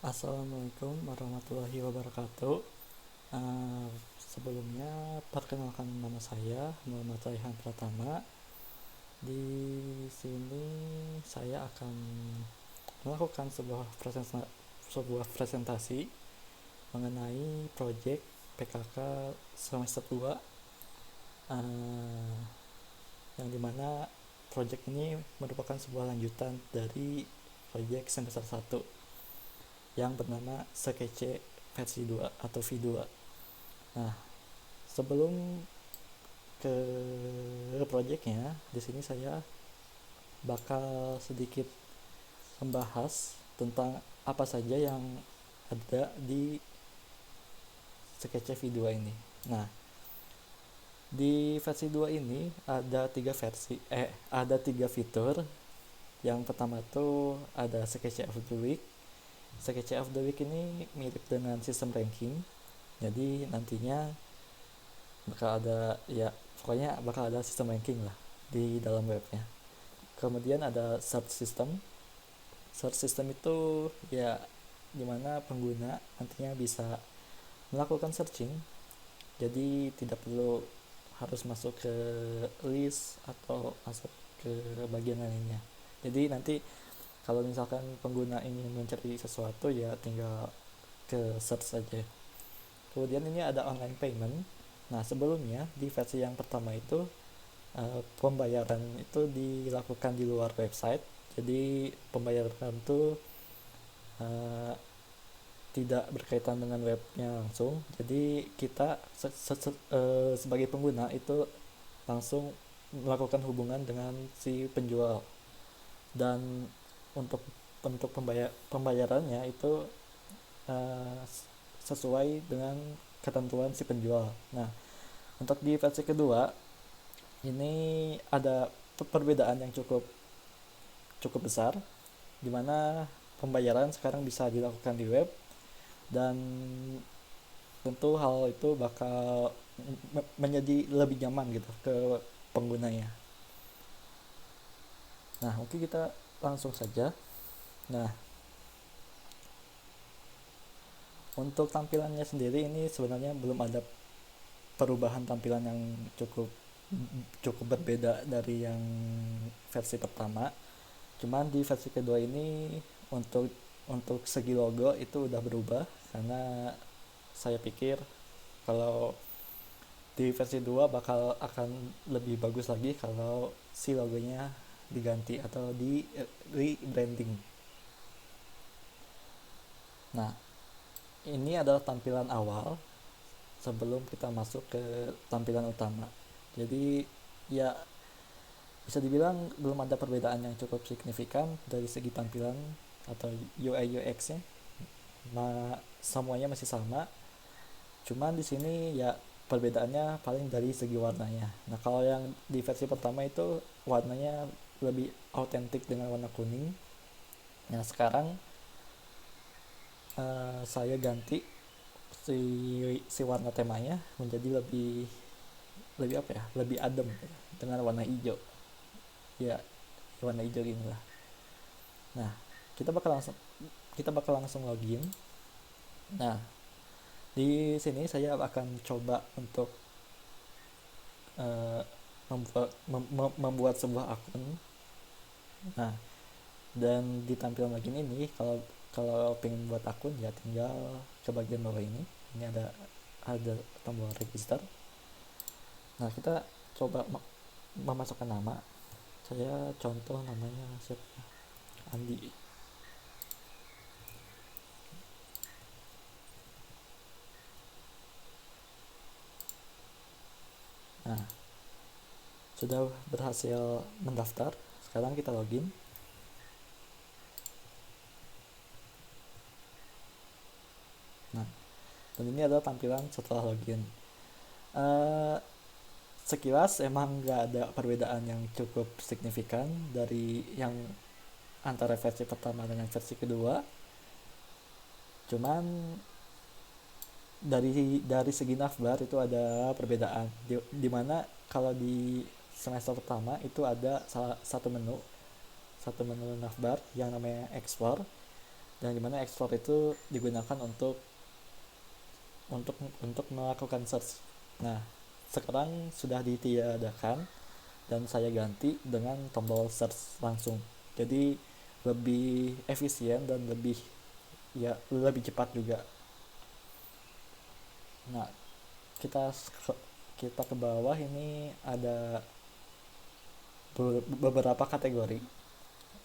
Assalamualaikum warahmatullahi wabarakatuh. Eh, Sebelumnya perkenalkan nama saya Muhammad Raihan Pratama. Di sini saya akan melakukan sebuah presentasi mengenai proyek PKK semester 2, eh, yang dimana proyek ini merupakan sebuah lanjutan dari proyek semester 1 yang bernama Skece versi 2 atau V2. Nah, sebelum ke proyeknya, di sini saya bakal sedikit membahas tentang apa saja yang ada di Sketch V2 ini. Nah, di versi 2 ini ada tiga fitur. Yang pertama tuh ada Sketch of the Week. Sketch of the Week ini mirip dengan sistem ranking. Jadi nantinya bakal ada, ya pokoknya bakal ada sistem ranking lah di dalam webnya. Kemudian ada search system. Search system itu ya dimana pengguna nantinya bisa melakukan searching, jadi tidak perlu harus masuk ke list atau masuk ke bagian lainnya. Jadi nanti kalau misalkan pengguna ingin mencari sesuatu ya tinggal ke search saja. Kemudian ini ada online payment. Nah, sebelumnya di versi yang pertama itu pembayaran itu dilakukan di luar website. Jadi pembayaran itu eh, tidak berkaitan dengan webnya langsung. Jadi kita sebagai pengguna itu langsung melakukan hubungan dengan si penjual, dan untuk pembayarannya itu eh, sesuai dengan ketentuan si penjual. Nah, untuk di versi kedua ini ada perbedaan yang cukup cukup besar, di mana pembayaran sekarang bisa dilakukan di web, dan tentu hal itu bakal menjadi lebih nyaman gitu ke penggunanya. Nah, mungkin kita langsung saja. Nah, untuk tampilannya sendiri ini sebenarnya belum ada perubahan tampilan yang cukup cukup berbeda dari yang versi pertama. Cuman di versi kedua ini untuk segi logo itu udah berubah, karena saya pikir kalau di versi 2 bakal akan lebih bagus lagi kalau si logonya diganti atau di rebranding. Nah, ini adalah tampilan awal sebelum kita masuk ke tampilan utama. Jadi ya bisa dibilang belum ada perbedaan yang cukup signifikan dari segi tampilan atau UI UX-nya. Semuanya masih sama. Cuman di sini ya perbedaannya paling dari segi warnanya. Nah, kalau yang di versi pertama itu warnanya lebih autentik dengan warna kuning. Nah, sekarang saya ganti si warna temanya menjadi lebih lebih apa ya? Lebih adem dengan warna hijau. Ya, warna hijau inilah. Nah, kita bakal langsung login. Nah, di sini saya akan coba untuk uh, membuat sebuah akun. Nah, dan di tampilan login ini, kalau pengen buat akun ya tinggal ke bagian bawah ini. Ini ada tombol register. Nah, kita coba memasukkan nama. Saya contoh namanya siapa? Andi. Nah, sudah berhasil mendaftar. Sekarang kita login. Nah, dan ini adalah tampilan setelah login. Uh, Sekilas emang nggak ada perbedaan yang cukup signifikan dari yang antara versi pertama dengan versi kedua. Cuman dari segi navbar itu ada perbedaan. Di mana kalau di semester pertama itu ada satu menu navbar yang namanya explore. dan dimana explore itu digunakan untuk melakukan search. Nah, sekarang sudah ditiadakan dan saya ganti dengan tombol search langsung. Jadi lebih efisien dan lebih cepat juga. Nah, kita kita ke bawah ini ada beberapa kategori.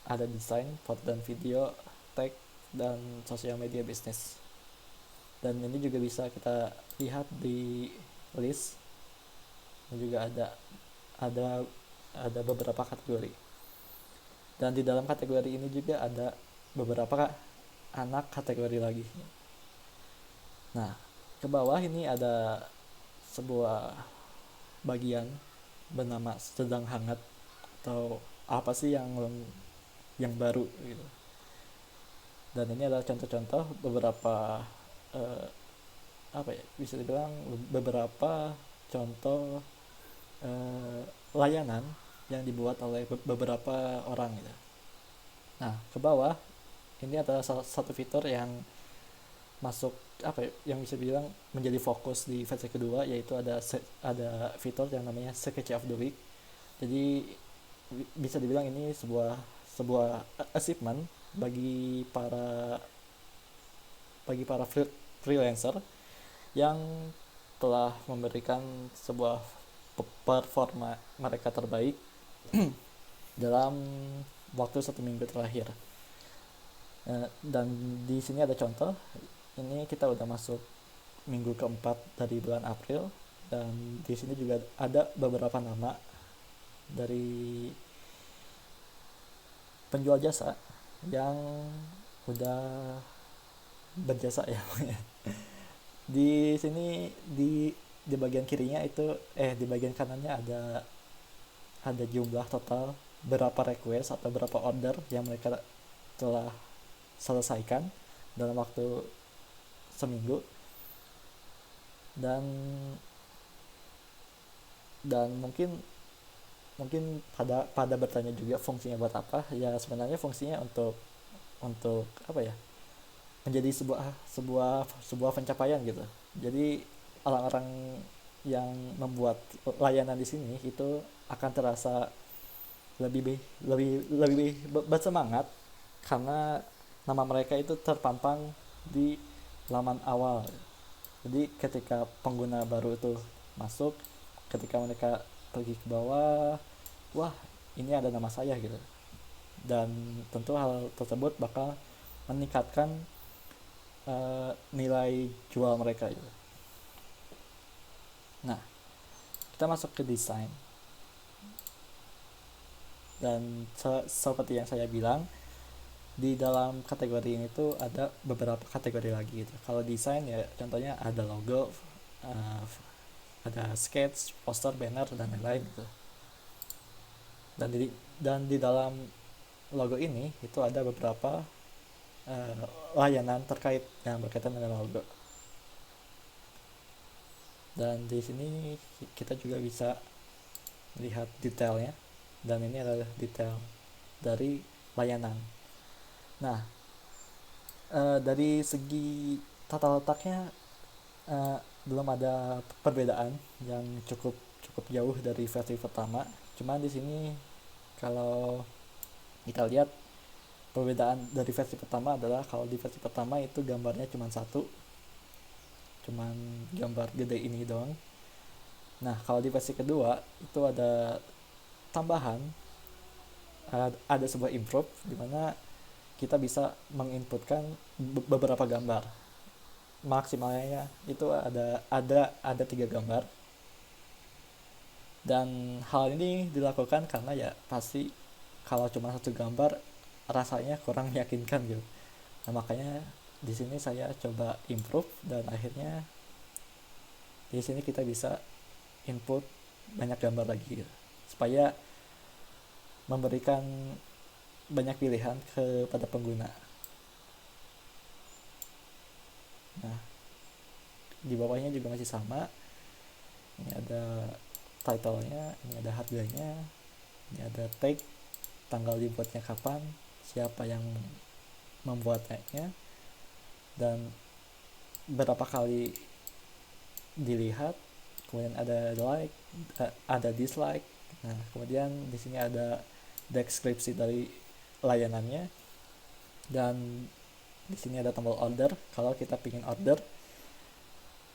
Ada desain, foto dan video, tech, dan sosial media bisnis. Dan ini juga bisa kita lihat di list. Dan juga ada ada beberapa kategori. Dan di dalam kategori ini juga ada beberapa anak kategori lagi. Nah, ke bawah ini ada sebuah bagian bernama sedang hangat, atau apa sih yang baru gitu. Dan ini adalah contoh-contoh beberapa bisa dibilang beberapa contoh layanan yang dibuat oleh beberapa orang gitu. Nah, ke bawah ini adalah salah satu fitur yang masuk yang bisa bilang menjadi fokus di versi kedua, yaitu ada fitur yang namanya Sketch of the Week. Jadi bisa dibilang ini sebuah achievement bagi para freelancer yang telah memberikan sebuah performa mereka terbaik dalam waktu 1 minggu terakhir. Dan di sini ada contoh. Ini kita udah masuk minggu keempat dari bulan April, dan di sini juga ada beberapa nama dari penjual jasa yang udah berjasa ya. Di sini di bagian kirinya itu di bagian kanannya ada jumlah total berapa request atau berapa order yang mereka telah selesaikan dalam waktu seminggu. Dan mungkin pada bertanya juga fungsinya buat apa. Ya sebenarnya fungsinya untuk menjadi sebuah pencapaian gitu. Jadi orang-orang yang membuat layanan di sini itu akan terasa lebih bersemangat karena nama mereka itu terpampang di laman awal. Jadi ketika pengguna baru itu masuk, ketika mereka pergi ke bawah, wah ini ada nama saya gitu. Dan tentu hal tersebut bakal meningkatkan nilai jual mereka gitu. Nah, kita masuk ke desain. Dan seperti yang saya bilang, di dalam kategori ini tuh ada beberapa kategori lagi gitu. Kalau desain ya contohnya ada logo, ada sketch, poster, banner, dan lain-lain gitu. Dan di dalam logo ini itu ada beberapa layanan terkait yang berkaitan dengan logo. Dan di sini kita juga bisa lihat detailnya, dan ini adalah detail dari layanan. Nah, dari segi tata letaknya belum ada perbedaan yang cukup jauh dari versi pertama. Cuma di sini kalau kita lihat perbedaan dari versi pertama adalah kalau di versi pertama itu gambarnya cuma satu, cuman gambar gede ini doang. Nah, kalau di versi kedua itu ada tambahan, ada sebuah improve di mana kita bisa menginputkan beberapa gambar. Maksimalnya itu ada 3 gambar. Dan hal ini dilakukan karena ya pasti kalau cuma satu gambar rasanya kurang meyakinkan gitu. Nah, makanya di sini saya coba improve, dan akhirnya di sini kita bisa input banyak gambar lagi gitu, supaya memberikan banyak pilihan kepada pengguna. Nah, di bawahnya juga masih sama. Ini ada title-nya, ini ada harganya, ini ada tag, tanggal dibuatnya kapan, siapa yang membuatnya dan berapa kali dilihat, kemudian ada like, ada dislike. Nah, kemudian di sini ada deskripsi dari layanannya, dan di sini ada tombol order kalau kita ingin order.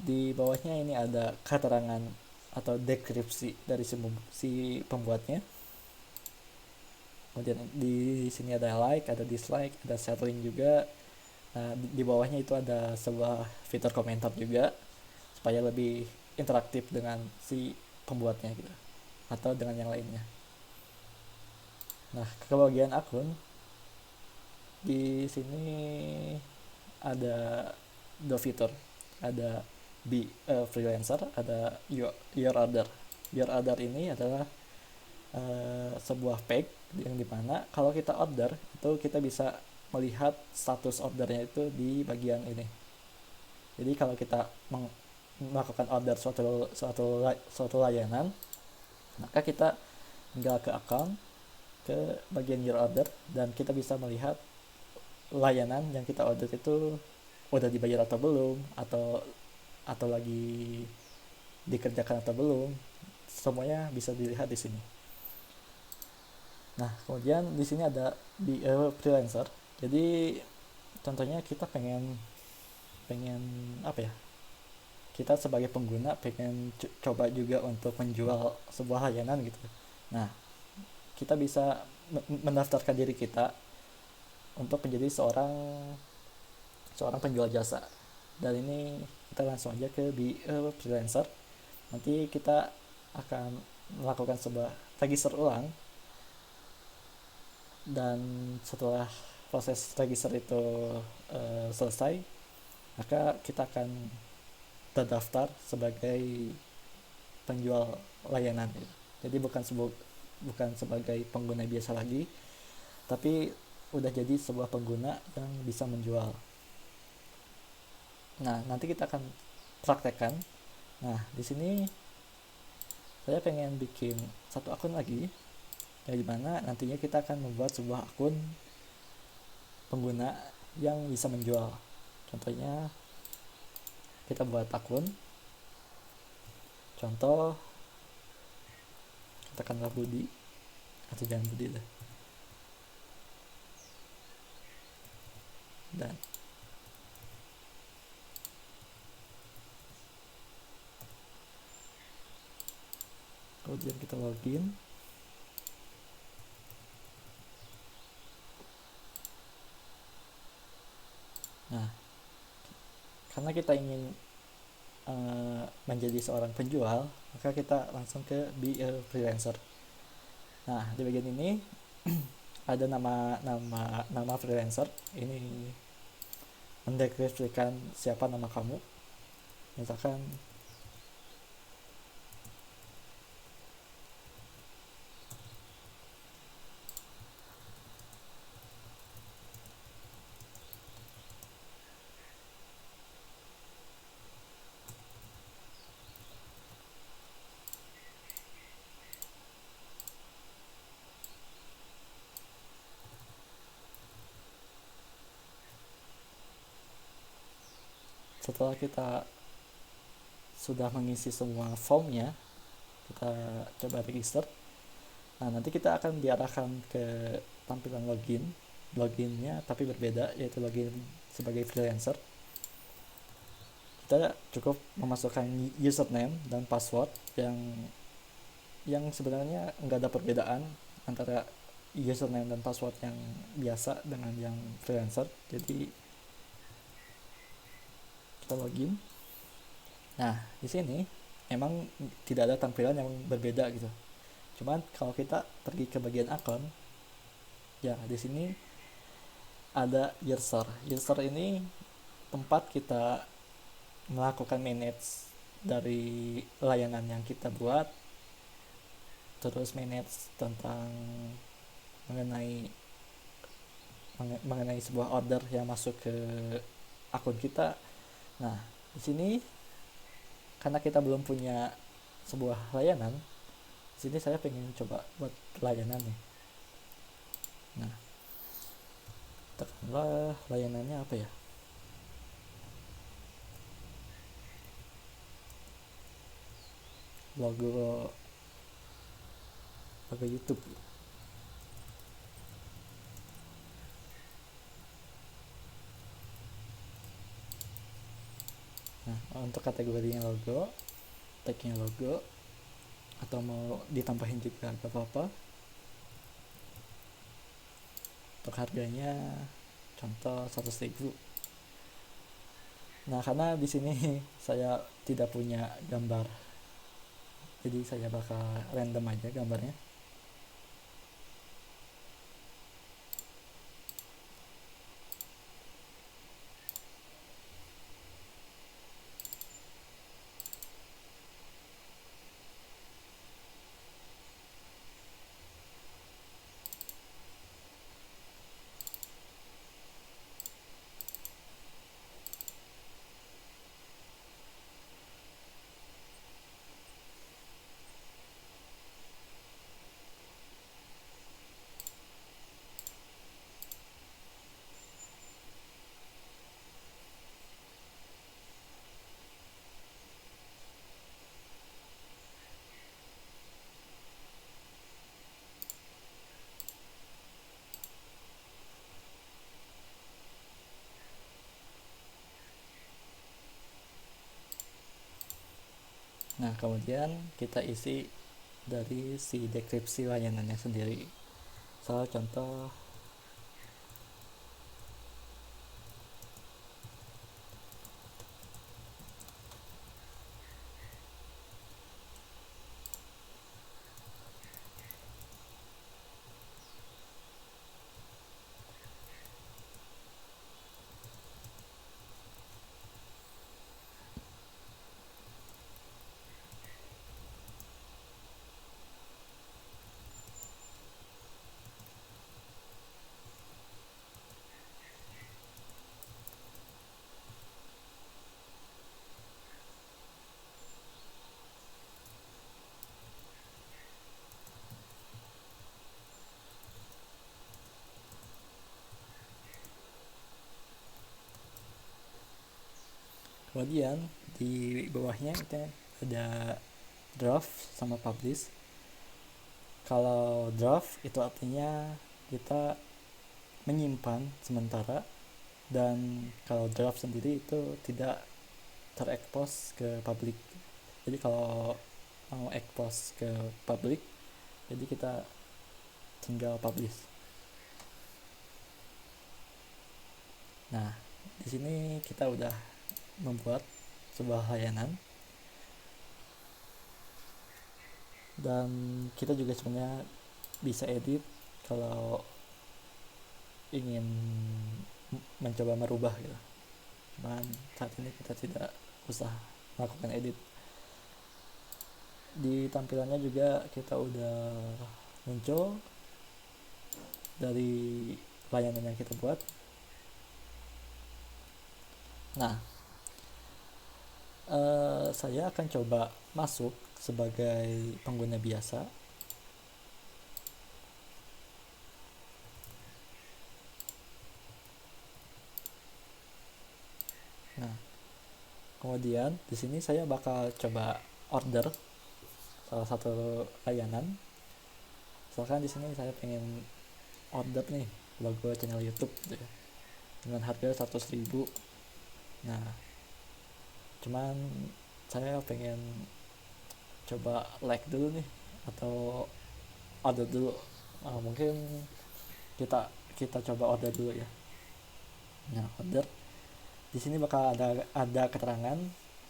Di bawahnya ini ada keterangan atau deskripsi dari si pembuatnya. Kemudian di sini ada like, ada dislike, ada sharing juga. Nah, di bawahnya itu ada sebuah fitur komentar juga supaya lebih interaktif dengan si pembuatnya gitu atau dengan yang lainnya. Nah, ke bagian akun di sini ada dua fitur, ada be a freelancer, ada your order. Your order ini adalah sebuah page yang dimana kalau kita order itu kita bisa melihat status ordernya itu di bagian ini. Jadi kalau kita melakukan order suatu layanan, maka kita tinggal ke account, ke bagian your order, dan kita bisa melihat layanan yang kita order itu udah dibayar atau belum, atau lagi dikerjakan atau belum. Semuanya bisa dilihat di sini. Nah, kemudian di sini ada be a freelancer. Jadi contohnya kita pengen apa ya? Kita sebagai pengguna pengen coba juga untuk menjual sebuah layanan gitu. Nah, kita bisa mendaftarkan diri kita untuk menjadi seorang penjual jasa. Dan ini kita langsung aja ke be a freelancer. Nanti kita akan melakukan sebuah register ulang, dan setelah proses register itu selesai, maka kita akan terdaftar sebagai penjual layanan. Jadi bukan sebagai pengguna biasa lagi, tapi udah jadi sebuah pengguna yang bisa menjual. Nah, nanti kita akan praktekkan. Nah, di sini saya pengen bikin satu akun lagi, yang dimana nantinya kita akan membuat sebuah akun pengguna yang bisa menjual. Contohnya kita buat akun, contoh katakanlah Budi, atau jangan Budi lah, dan kemudian kita login. Nah, karena kita ingin menjadi seorang penjual, maka kita langsung ke be a freelancer. Nah, di bagian ini ada nama freelancer. Ini mendeskripsikan siapa nama kamu. Misalkan setelah kita sudah mengisi semua formnya, kita coba register. Nah, nanti kita akan diarahkan ke tampilan loginnya tapi berbeda, yaitu login sebagai freelancer. Kita cukup memasukkan username dan password yang sebenarnya nggak ada perbedaan antara username dan password yang biasa dengan yang freelancer. Jadi kita login. Nah, di sini emang tidak ada tampilan yang berbeda gitu. Cuman kalau kita pergi ke bagian akun, ya di sini ada user. User ini tempat kita melakukan manage dari layanan yang kita buat, terus manage tentang mengenai sebuah order yang masuk ke akun kita. Nah, di sini karena kita belum punya sebuah layanan, di sini saya pengen coba buat layanan nih. Nah, Tekanlah layanannya apa ya, logo YouTube. Nah, untuk kategorinya logo, tagnya logo, atau mau ditambahin juga gak apa-apa. Untuk harganya contoh 100.000. Nah, karena di sini saya tidak punya gambar, jadi saya bakal random aja gambarnya. Nah, kemudian kita isi dari si deskripsi layanannya sendiri. Salah contoh, kemudian di bawahnya kita ada draft sama publish. Kalau draft itu artinya kita menyimpan sementara, dan kalau draft sendiri itu tidak terekspos ke publik. Jadi kalau mau expose ke publik, jadi kita tinggal publish. Nah, di sini kita udah membuat sebuah layanan, dan kita juga sebenarnya bisa edit kalau ingin mencoba merubah gitu. Cuman saat ini kita tidak usah melakukan edit. Di tampilannya juga kita udah muncul dari layanan yang kita buat. Nah, saya akan coba masuk sebagai pengguna biasa. Nah, kemudian di sini saya bakal coba order salah satu layanan. Misalkan di sini saya pengen order nih logo channel YouTube gitu ya, dengan harga 100.000. Nah, cuman saya pengen coba like dulu nih, atau order dulu. Mungkin kita kita coba order dulu ya. Nah, order di sini bakal ada keterangan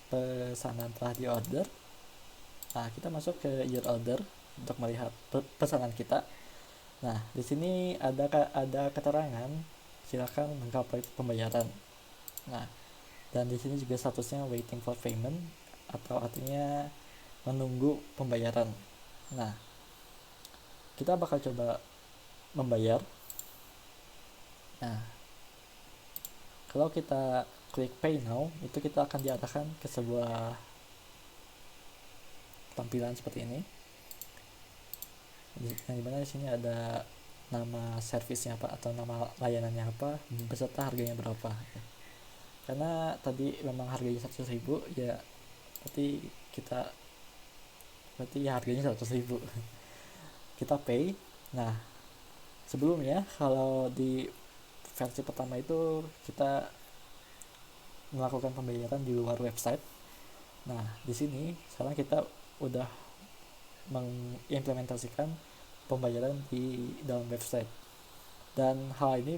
pesanan telah diorder. Nah, kita masuk ke your order untuk melihat pesanan kita. Nah, di sini ada keterangan silakan mengupload pembayaran. Nah, dan di sini juga statusnya waiting for payment, atau artinya menunggu pembayaran. Nah, kita bakal coba membayar. Nah, kalau kita klik pay now, itu kita akan diarahkan ke sebuah tampilan seperti ini, yang dimana di sini ada nama servisnya apa atau nama layanannya apa beserta harganya berapa ya. Karena tadi memang harganya 100.000 ya, kita berarti ya harganya 100.000 kita pay. Nah, sebelumnya kalau di versi pertama itu kita melakukan pembayaran di luar website. Nah, di sini sekarang kita udah mengimplementasikan pembayaran di dalam website, dan hal ini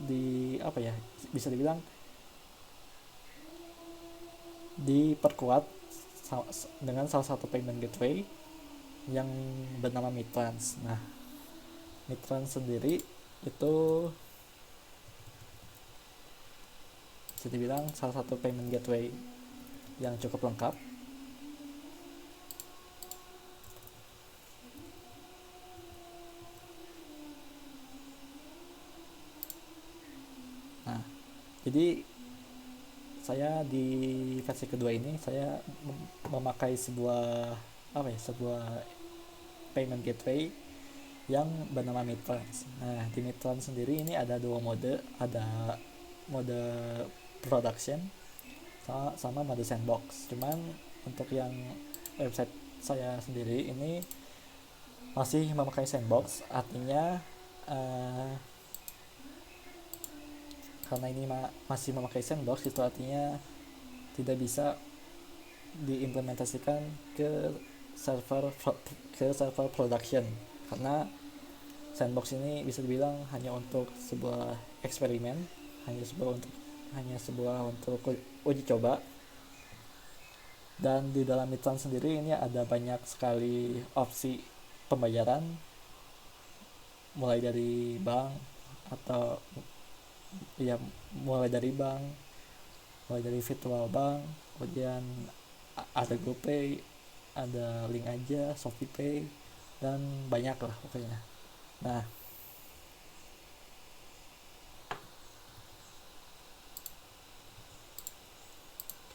di apa ya, bisa dibilang diperkuat dengan salah satu payment gateway yang bernama Midtrans. Nah, Midtrans sendiri itu bisa dibilang salah satu payment gateway yang cukup lengkap. Nah, jadi saya di versi kedua ini saya memakai sebuah payment gateway yang bernama Midtrans. Nah, di Midtrans sendiri ini ada dua mode, ada mode production sama mode sandbox. Cuman untuk yang website saya sendiri ini masih memakai sandbox, artinya karena ini masih memakai sandbox, itu artinya tidak bisa diimplementasikan ke server production, karena sandbox ini bisa dibilang hanya untuk sebuah eksperimen, hanya sebuah untuk uji coba. Dan di dalam Midtrans sendiri ini ada banyak sekali opsi pembayaran, mulai dari bank atau mulai dari virtual bank, kemudian ada GoPay, ada Link Aja, ShopeePay, dan banyak lah pokoknya. Nah,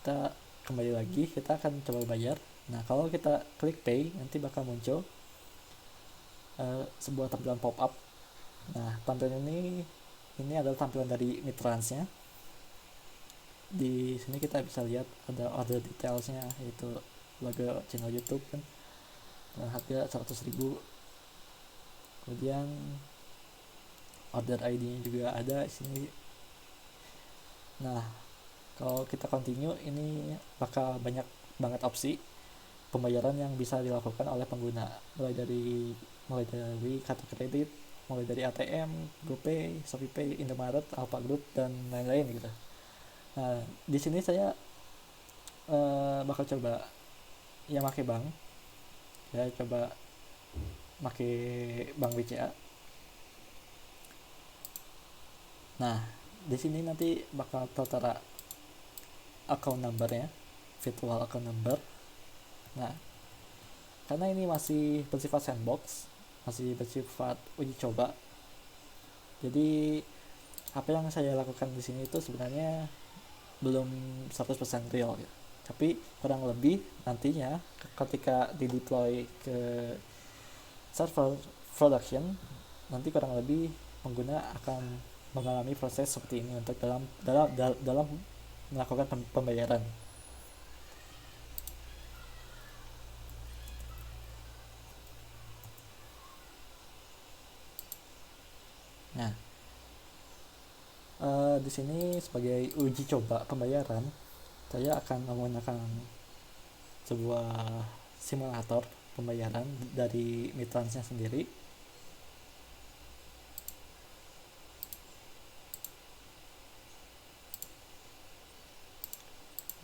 kita kembali lagi, kita akan coba bayar. Nah, kalau kita klik pay, nanti bakal muncul sebuah tampilan pop up. Nah, tampilan ini adalah tampilan dari Midtransnya. Di sini kita bisa lihat ada order detailsnya, yaitu logo channel YouTube kan, dan harga 100.000. Kemudian order ID-nya juga ada di sini. Nah, kalau kita continue, ini bakal banyak banget opsi pembayaran yang bisa dilakukan oleh pengguna, mulai dari kartu kredit, mulai dari ATM, GoPay, ShopeePay, Indomaret, Alfa Group, dan lain-lain gitu. Nah, di sini saya bakal coba pakai bank. Saya coba pakai bank BCA. Nah, di sini nanti bakal tertera account number-nya, virtual account number. Nah, karena ini masih bersifat sandbox, masih bersifat uji coba, jadi apa yang saya lakukan di sini itu sebenarnya belum 100% real ya. Tapi kurang lebih nantinya ketika di-deploy ke server production, nanti kurang lebih pengguna akan mengalami proses seperti ini untuk dalam melakukan pembayaran. Nah, di sini sebagai uji coba pembayaran, saya akan menggunakan sebuah simulator pembayaran dari Midtransnya sendiri.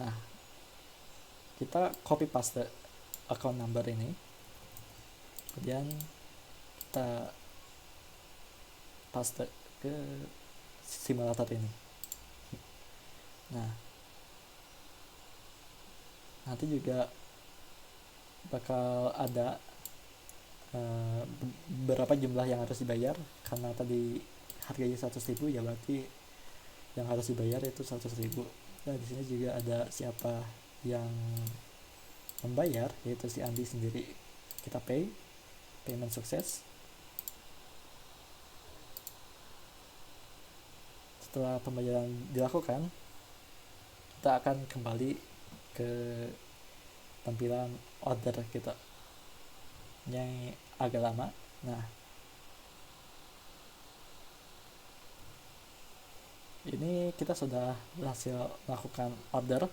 Nah, kita copy paste account number ini, kemudian kita paste ke simulator ini. Nah, nanti juga bakal ada berapa jumlah yang harus dibayar, karena tadi harganya 100.000 ya, berarti yang harus dibayar itu 100.000. Nah, di sini juga ada siapa yang membayar, yaitu si Andi sendiri. Kita payment sukses. setelah pembayaran dilakukan, kita akan kembali ke tampilan order kita. Ini agak lama. Nah, ini kita sudah berhasil melakukan order.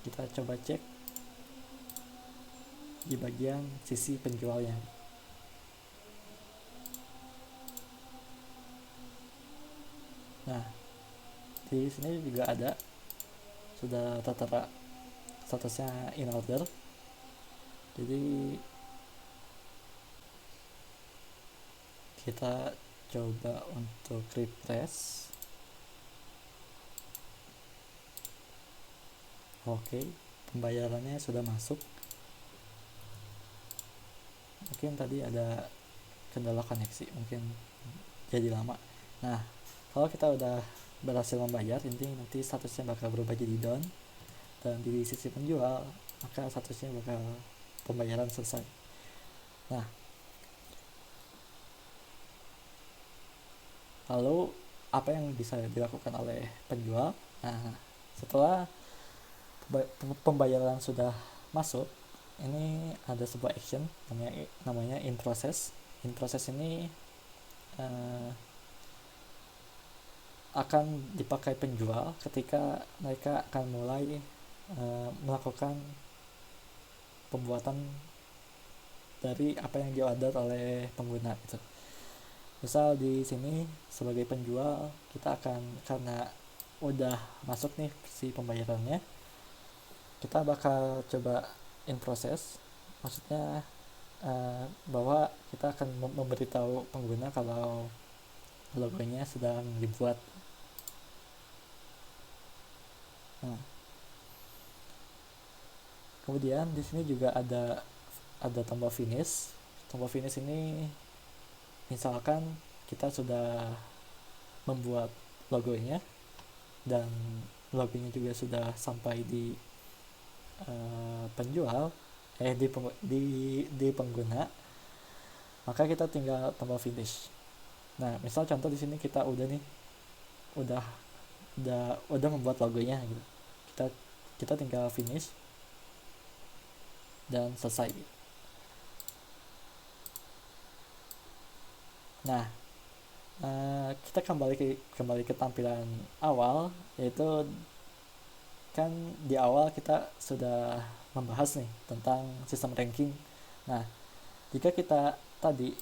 Kita coba cek di bagian sisi penjualnya. Nah, di sini juga ada sudah tertera statusnya in order. Jadi kita coba untuk refresh. Oke, pembayarannya sudah masuk. Mungkin tadi ada kendala koneksi, mungkin jadi lama. Nah, kalau kita udah berhasil membayar, nanti statusnya bakal berubah jadi done, dan di sisi penjual maka statusnya bakal pembayaran selesai. Nah, lalu apa yang bisa dilakukan oleh penjual? Nah, setelah pembayaran sudah masuk, ini ada sebuah action namanya in process. In process ini akan dipakai penjual ketika mereka akan mulai melakukan pembuatan dari apa yang diorder oleh pengguna gitu. Misal di sini sebagai penjual kita akan, karena udah masuk nih si pembayarannya, kita bakal coba in process, maksudnya bahwa kita akan memberitahu pengguna kalau logonya sedang dibuat. Nah, kemudian di sini juga ada tombol finish. Tombol finish ini misalkan kita sudah membuat logonya dan logonya juga sudah sampai di penjual, di pengguna, maka kita tinggal tombol finish. Nah, misal contoh di sini kita udah membuat logonya gitu. Kita tinggal finish dan selesai. Nah, kita kembali ke tampilan awal, yaitu kan di awal kita sudah membahas nih tentang sistem ranking. Nah, jika kita tadi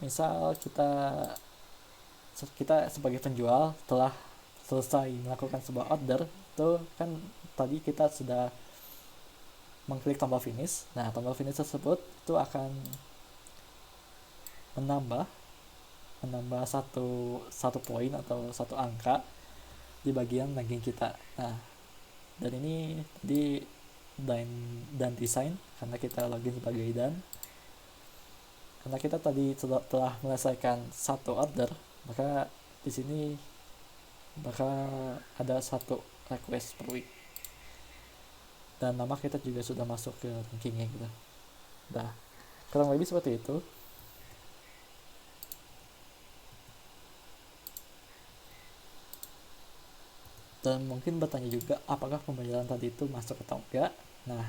misal kita sebagai penjual telah selesai melakukan sebuah order, itu kan tadi kita sudah mengklik tombol finish. Nah, tombol finish tersebut itu akan menambah satu poin atau satu angka di bagian ranking kita. Nah, dan ini di dan desain, karena kita login sebagai dan karena kita tadi telah menyelesaikan satu order, maka di sini bakal ada satu request per week, dan nama kita juga sudah masuk ke rankingnya gitu. Nah, kurang lebih seperti itu. Dan mungkin bertanya juga apakah pembayaran tadi itu masuk atau enggak. Nah,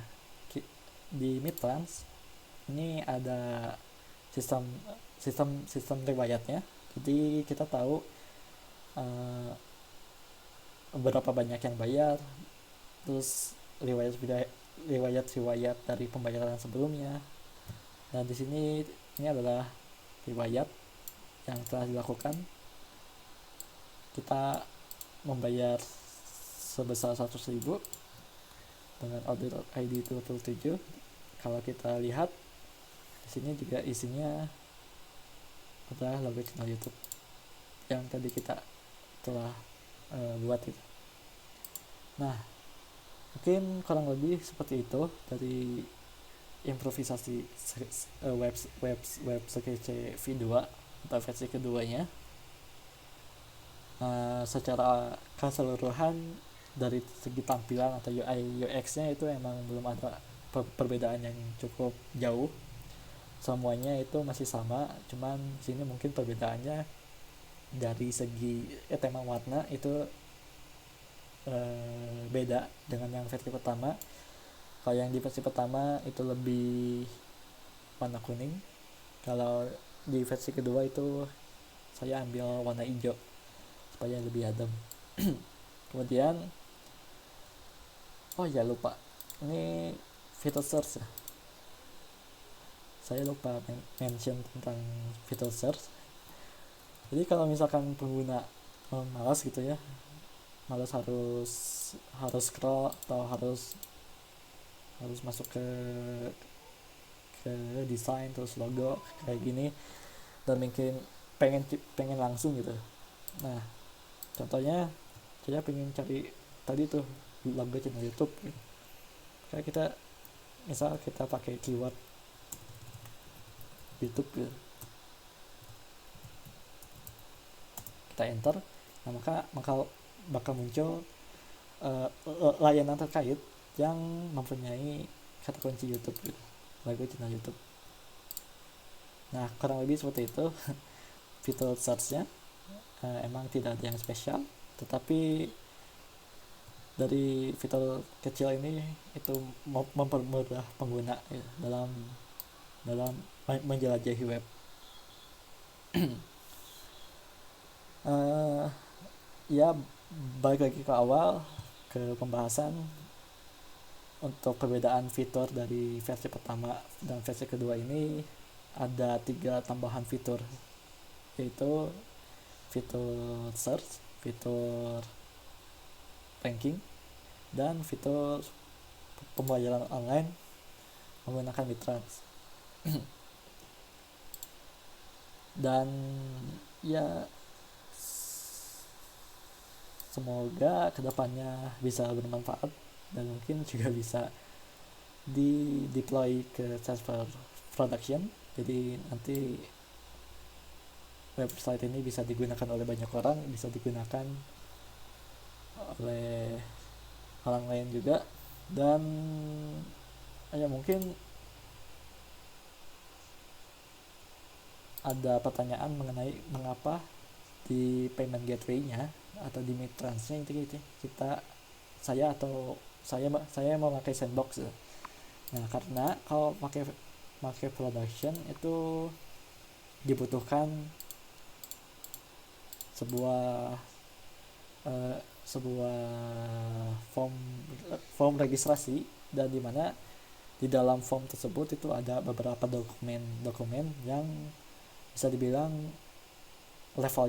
di Midtrans ini ada sistem riwayatnya. Jadi kita tahu berapa banyak yang bayar, terus riwayat dari pembayaran sebelumnya. Nah, di sini ini adalah riwayat yang telah dilakukan. Kita membayar sebesar 100.000 dengan order ID 27. Kalau kita lihat di sini juga isinya adalah logo channel YouTube yang tadi kita telah buat itu. Nah, mungkin kurang lebih seperti itu dari improvisasi web Sketch V2 atau versi keduanya. Secara keseluruhan dari segi tampilan atau UI UX nya itu emang belum ada perbedaan yang cukup jauh. semuanya itu masih sama, cuman sini mungkin perbedaannya dari segi tema warna itu beda dengan yang versi pertama. Kalau yang di versi pertama itu lebih warna kuning, kalau di versi kedua itu saya ambil warna hijau supaya lebih adem. Kemudian oh ya lupa, ini fitur search ya, saya lupa mention tentang fitur search. Jadi kalau misalkan pengguna malas gitu ya, malas harus scroll atau harus masuk ke desain terus logo kayak gini, dan mungkin pengen langsung gitu. Nah contohnya saya pengen cari tadi tuh logo channel YouTube gitu. Kayak kita pakai keyword YouTube gitu, kita enter, nah maka bakal muncul layanan terkait yang mempunyai kata kunci YouTube gitu, logo channel YouTube. Nah kurang lebih seperti itu fitur search-nya. Emang tidak ada yang spesial, tetapi dari fitur kecil ini itu mempermudah pengguna ya, dalam menjelajahi web. Ya balik lagi ke awal, ke pembahasan untuk perbedaan fitur dari versi pertama dan versi kedua ini. Ada 3 tambahan fitur, yaitu fitur search, fitur ranking, dan fitur pembelajaran online menggunakan Mitrans. Dan ya semoga kedepannya bisa bermanfaat dan mungkin juga bisa di deploy ke server production, jadi nanti website ini bisa digunakan oleh banyak orang, bisa digunakan oleh orang lain juga. Dan ya mungkin ada pertanyaan mengenai mengapa di payment gateway-nya atau di Mitrans-nya itu saya mau pakai sandbox. Nah karena kalau pakai production itu dibutuhkan sebuah form registrasi, dan dimana di dalam form tersebut itu ada beberapa dokumen yang bisa dibilang level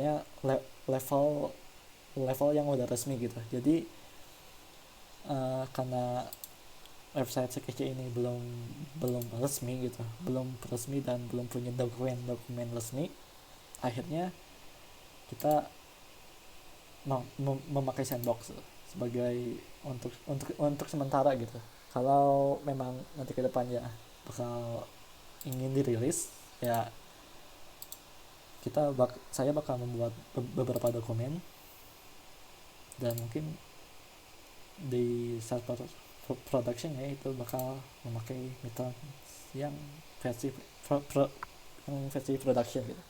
yang udah resmi gitu. Jadi karena website sekece ini belum resmi gitu, belum resmi dan belum punya dokumen resmi, akhirnya kita memakai sandbox sebagai untuk sementara gitu. Kalau memang nanti ke depannya bakal ingin dirilis ya, saya bakal membuat beberapa dokumen, dan mungkin di server production ya itu bakal memakai Mitrans yang versi production gitu.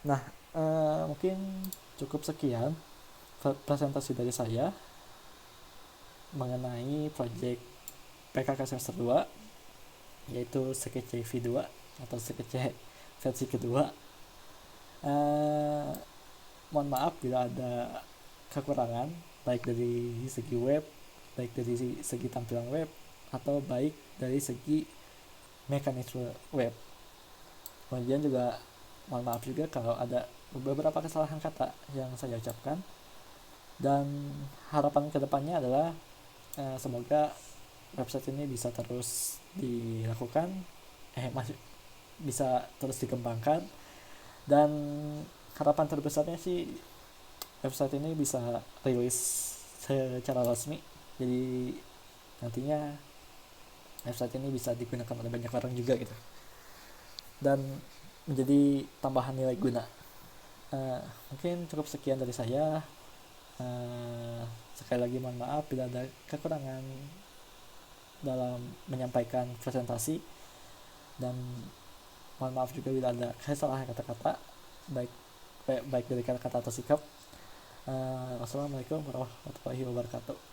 Nah mungkin cukup sekian presentasi dari saya mengenai project PKK semester 2, yaitu Sketch V2 atau Sketch versi kedua. Mohon maaf bila ada kekurangan, baik dari segi web, baik dari segi tampilan web, atau baik dari segi mekanisme web. Kemudian juga mohon maaf juga kalau ada beberapa kesalahan kata yang saya ucapkan. Dan harapan kedepannya adalah semoga website ini bisa terus dilakukan, bisa terus dikembangkan, dan harapan terbesarnya sih website ini bisa rilis secara resmi, jadi nantinya website ini bisa digunakan oleh banyak orang juga gitu, dan menjadi tambahan nilai guna. Mungkin cukup sekian dari saya. Sekali lagi mohon maaf bila ada kekurangan dalam menyampaikan presentasi. dan mohon maaf juga bila ada kesalahan kata-kata, baik baik dari kata-kata atau sikap. Wassalamualaikum warahmatullahi wabarakatuh.